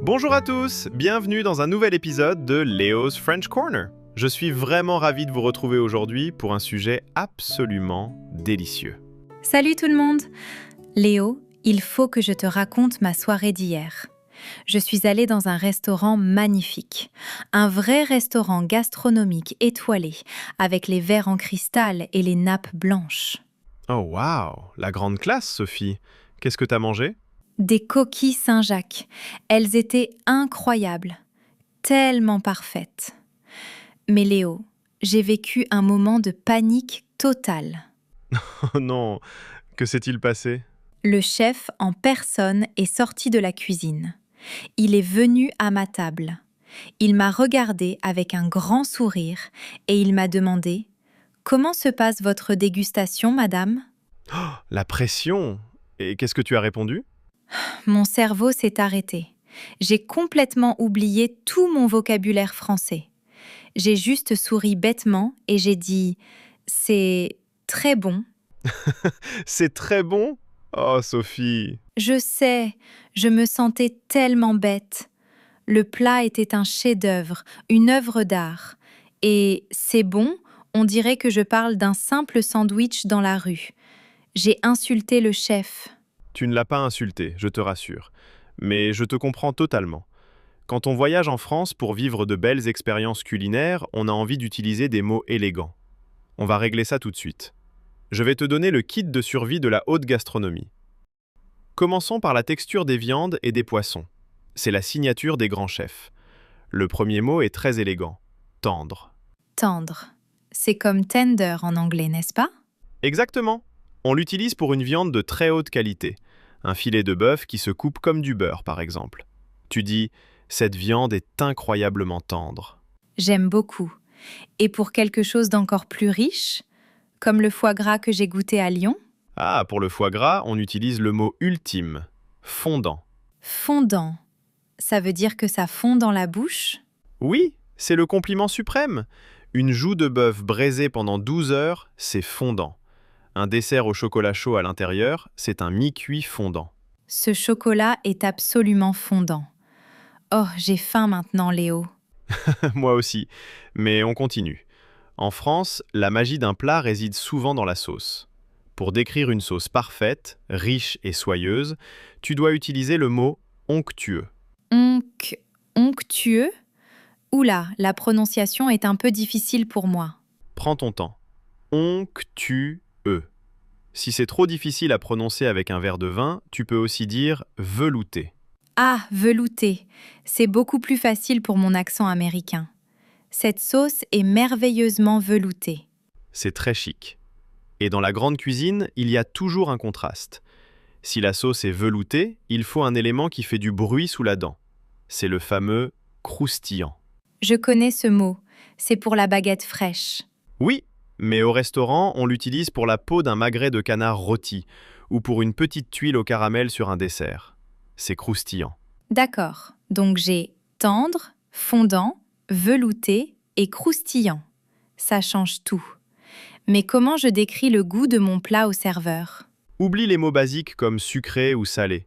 Bonjour à tous, bienvenue dans un nouvel épisode de Léo's French Corner. Je suis vraiment ravi de vous retrouver aujourd'hui pour un sujet absolument délicieux. Salut tout le monde! Léo, il faut que je te raconte ma soirée d'hier. Je suis allée dans un restaurant magnifique. Un vrai restaurant gastronomique étoilé, avec les verres en cristal et les nappes blanches. Oh waouh, la grande classe, Sophie. Qu'est-ce que t'as mangé? Des coquilles Saint-Jacques. Elles étaient incroyables, tellement parfaites. Mais Léo, j'ai vécu un moment de panique totale. Oh non, que s'est-il passé? Le chef en personne est sorti de la cuisine. Il est venu à ma table. Il m'a regardé avec un grand sourire et il m'a demandé « Comment se passe votre dégustation, madame ?» La pression! Et qu'est-ce que tu as répondu? Mon cerveau s'est arrêté. J'ai complètement oublié tout mon vocabulaire français. J'ai juste souri bêtement et j'ai dit « C'est très bon ». C'est très bon? Oh Sophie! Je sais, je me sentais tellement bête. Le plat était un chef-d'œuvre, une œuvre d'art. Et c'est bon, on dirait que je parle d'un simple sandwich dans la rue. J'ai insulté le chef. Tu ne l'as pas insulté, je te rassure. Mais je te comprends totalement. Quand on voyage en France pour vivre de belles expériences culinaires, on a envie d'utiliser des mots élégants. On va régler ça tout de suite. Je vais te donner le kit de survie de la haute gastronomie. Commençons par la texture des viandes et des poissons. C'est la signature des grands chefs. Le premier mot est très élégant. Tendre. Tendre. C'est comme tender en anglais, n'est-ce pas? Exactement. On l'utilise pour une viande de très haute qualité. Un filet de bœuf qui se coupe comme du beurre, par exemple. Tu dis « Cette viande est incroyablement tendre ». J'aime beaucoup. Et pour quelque chose d'encore plus riche, comme le foie gras que j'ai goûté à Lyon, Ah, pour le foie gras, on utilise le mot ultime. Fondant. fondant. Ça veut dire que ça fond dans la bouche? Oui, c'est le compliment suprême. Une joue de bœuf braisée pendant 12 heures, c'est fondant. Un dessert au chocolat chaud à l'intérieur, c'est un mi-cuit fondant. Ce chocolat est absolument fondant. Oh, j'ai faim maintenant, Léo. Moi aussi. Mais on continue. En France, la magie d'un plat réside souvent dans la sauce. Pour décrire une sauce parfaite, riche et soyeuse, tu dois utiliser le mot onctueux. Onctueux? Oula, la prononciation est un peu difficile pour moi. Prends ton temps. Onctueux. Si c'est trop difficile à prononcer avec un verre de vin, tu peux aussi dire velouté. Ah, velouté. C'est beaucoup plus facile pour mon accent américain. Cette sauce est merveilleusement veloutée. C'est très chic. Et dans la grande cuisine, il y a toujours un contraste. Si la sauce est veloutée, il faut un élément qui fait du bruit sous la dent. C'est le fameux croustillant. Je connais ce mot. C'est pour la baguette fraîche. Oui, mais au restaurant, on l'utilise pour la peau d'un magret de canard rôti ou pour une petite tuile au caramel sur un dessert. C'est croustillant. D'accord. Donc j'ai tendre, fondant, velouté et croustillant. Ça change tout. Mais comment je décris le goût de mon plat au serveur? Oublie les mots basiques comme sucré ou salé.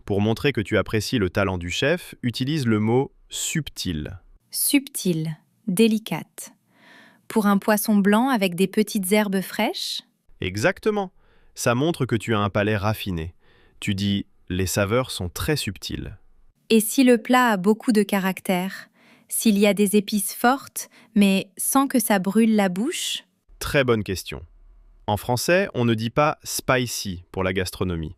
Pour montrer que tu apprécies le talent du chef, utilise le mot subtil. Subtile, délicate. Pour un poisson blanc avec des petites herbes fraîches? Exactement. Ça montre que tu as un palais raffiné. Tu dis « les saveurs sont très subtiles ». Et si le plat a beaucoup de caractère? S'il y a des épices fortes, mais sans que ça brûle la bouche? Très bonne question. En français, on ne dit pas « spicy » pour la gastronomie.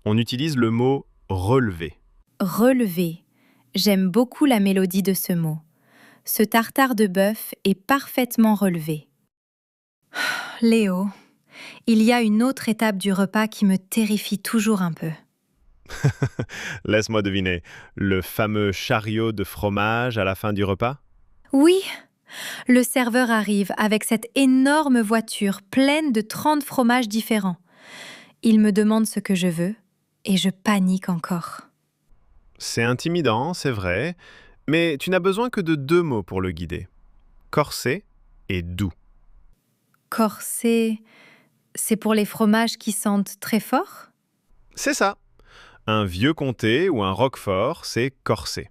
On utilise le mot « relevé ». Relevé. J'aime beaucoup la mélodie de ce mot. Ce tartare de bœuf est parfaitement relevé. Léo, il y a une autre étape du repas qui me terrifie toujours un peu. Laisse-moi deviner, le fameux chariot de fromage à la fin du repas? Oui, le serveur arrive avec cette énorme voiture pleine de 30 fromages différents. Il me demande ce que je veux et je panique encore. C'est intimidant, c'est vrai, mais tu n'as besoin que de 2 mots pour le guider. Corsé et doux. Corsé, c'est pour les fromages qui sentent très fort? C'est ça. Un vieux comté ou un roquefort, c'est corsé.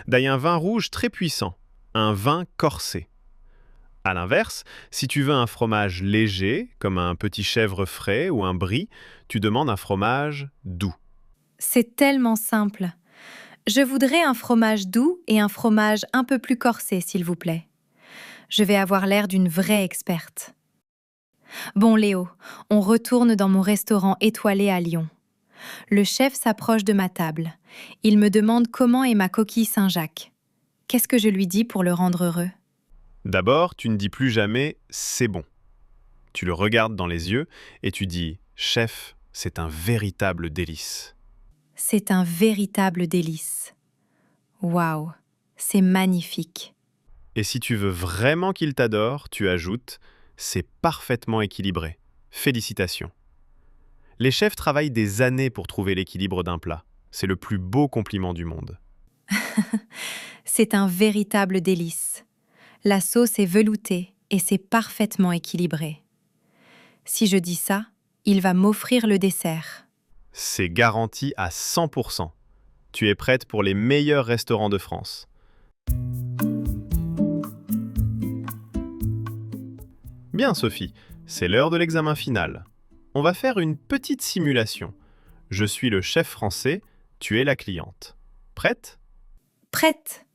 D'ailleurs, un vin rouge très puissant, un vin corsé. À l'inverse, si tu veux un fromage léger, comme un petit chèvre frais ou un brie, tu demandes un fromage doux. C'est tellement simple. Je voudrais un fromage doux et un fromage un peu plus corsé, s'il vous plaît. Je vais avoir l'air d'une vraie experte. Bon, Léo, on retourne dans mon restaurant étoilé à Lyon. Le chef s'approche de ma table. Il me demande comment est ma coquille Saint-Jacques. Qu'est-ce que je lui dis pour le rendre heureux? D'abord, tu ne dis plus jamais « c'est bon ». Tu le regardes dans les yeux et tu dis « chef, c'est un véritable délice ». C'est un véritable délice. Waouh, c'est magnifique. Et si tu veux vraiment qu'il t'adore, tu ajoutes « c'est parfaitement équilibré ». Félicitations. Les chefs travaillent des années pour trouver l'équilibre d'un plat. C'est le plus beau compliment du monde. C'est un véritable délice. La sauce est veloutée et c'est parfaitement équilibré. Si je dis ça, il va m'offrir le dessert. C'est garanti à 100%. Tu es prête pour les meilleurs restaurants de France. Bien Sophie, c'est l'heure de l'examen final. On va faire une petite simulation. Je suis le chef français, tu es la cliente. Prête? Prête!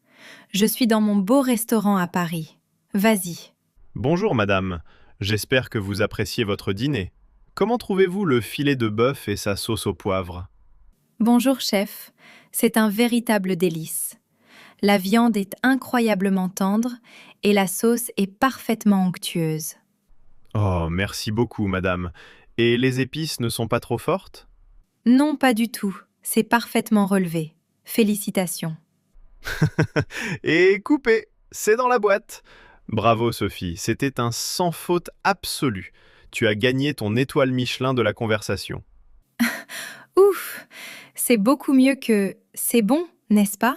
Je suis dans mon beau restaurant à Paris. Vas-y. Bonjour madame, j'espère que vous appréciez votre dîner. Comment trouvez-vous le filet de bœuf et sa sauce au poivre? Bonjour chef, c'est un véritable délice. La viande est incroyablement tendre et la sauce est parfaitement onctueuse. Oh, merci beaucoup madame. Et les épices ne sont pas trop fortes? Non, pas du tout. C'est parfaitement relevé. Félicitations. Et coupé, c'est dans la boîte. Bravo Sophie, c'était un sans faute absolu. Tu as gagné ton étoile Michelin de la conversation. Ouf! C'est beaucoup mieux que c'est bon, n'est-ce pas?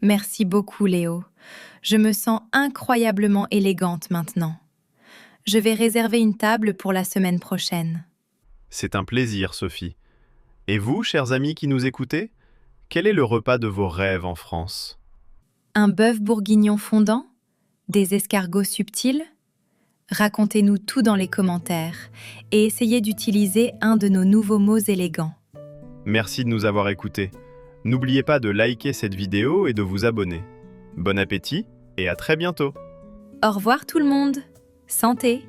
Merci beaucoup, Léo. Je me sens incroyablement élégante maintenant. Je vais réserver une table pour la semaine prochaine. C'est un plaisir Sophie. Et vous, chers amis qui nous écoutez, quel est le repas de vos rêves en France? Un bœuf bourguignon fondant? Des escargots subtils? Racontez-nous tout dans les commentaires et essayez d'utiliser un de nos nouveaux mots élégants. Merci de nous avoir écoutés. N'oubliez pas de liker cette vidéo et de vous abonner. Bon appétit et à très bientôt. Au revoir tout le monde. Santé!